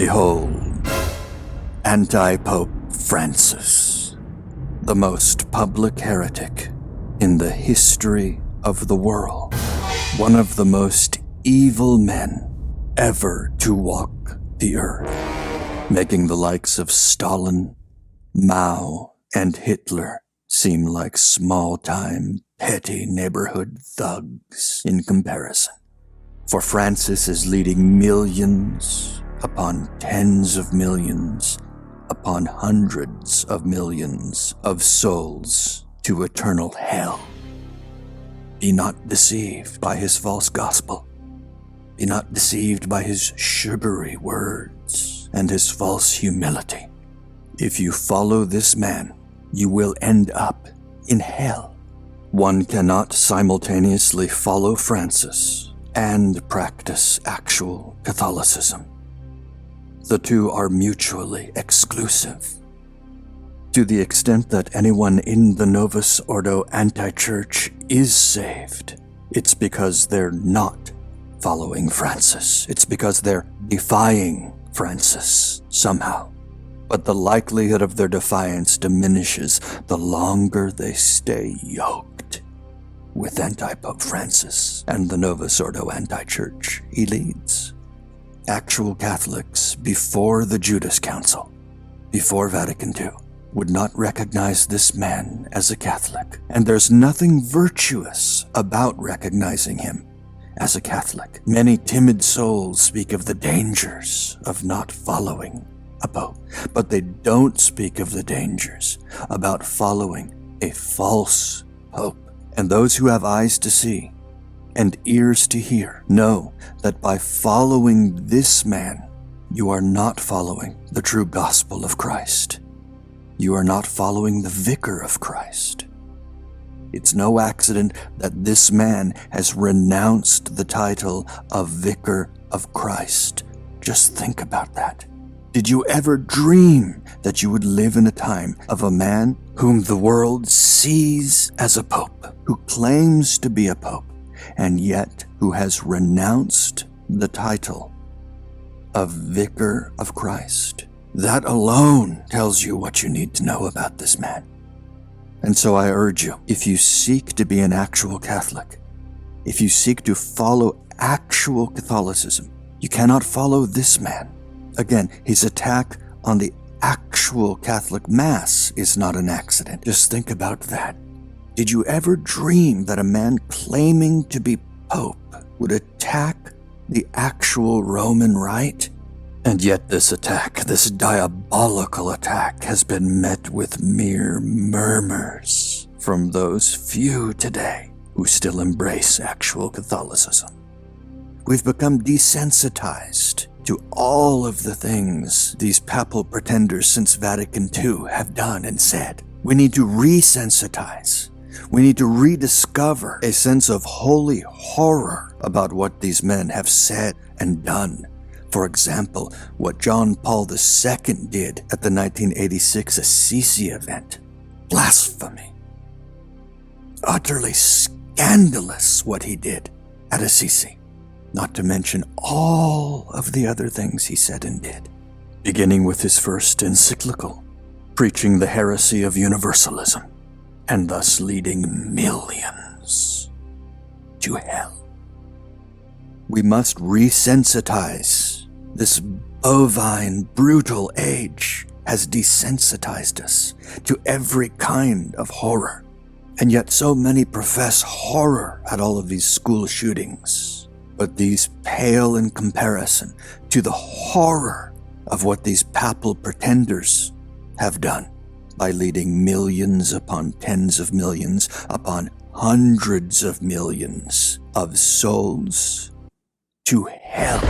Behold, Antipope Francis, the most public heretic in the history of the world, one of the most evil men ever to walk the earth, making the likes of Stalin, Mao, and Hitler seem like small-time, petty neighborhood thugs in comparison. For Francis is leading millions upon tens of millions upon hundreds of millions of souls to eternal hell. Be not deceived by his false gospel. Be not deceived by his sugary words and his false humility. If you follow this man, you will end up in hell. One cannot simultaneously follow Francis and practice actual Catholicism. The two are mutually exclusive. To the extent that anyone in the Novus Ordo Antichurch is saved, it's because they're not following Francis. It's because they're defying Francis somehow. But the likelihood of their defiance diminishes the longer they stay yoked with Antipope Francis and the Novus Ordo Antichurch Elites. Actual Catholics before the Judas Council, before Vatican II, would not recognize this man as a Catholic. And there's nothing virtuous about recognizing him as a Catholic. Many timid souls speak of the dangers of not following a pope, but they don't speak of the dangers about following a false pope. And those who have eyes to see and ears to hear know that by following this man, you are not following the true gospel of Christ. You are not following the vicar of Christ. It's no accident that this man has renounced the title of Vicar of Christ. Just think about that. Did you ever dream that you would live in a time of a man whom the world sees as a pope, who claims to be a pope, and yet who has renounced the title of Vicar of Christ? That alone tells you what you need to know about this man. And so I urge you, if you seek to be an actual Catholic, if you seek to follow actual Catholicism, you cannot follow this man. Again, his attack on the actual Catholic Mass is not an accident. Just think about that. Did you ever dream that a man claiming to be Pope would attack the actual Roman Rite? And yet this attack, this diabolical attack, has been met with mere murmurs from those few today who still embrace actual Catholicism. We've become desensitized to all of the things these papal pretenders since Vatican II have done and said. We need to resensitize. We need to rediscover a sense of holy horror about what these men have said and done. For example, what John Paul II did at the 1986 Assisi event. Blasphemy. Utterly scandalous what he did at Assisi. Not to mention all of the other things he said and did. Beginning with his first encyclical, preaching the heresy of universalism, and thus leading millions to hell. We must resensitize. This bovine, brutal age has desensitized us to every kind of horror. And yet so many profess horror at all of these school shootings. But these pale in comparison to the horror of what these papal pretenders have done by leading millions upon tens of millions upon hundreds of millions of souls to hell.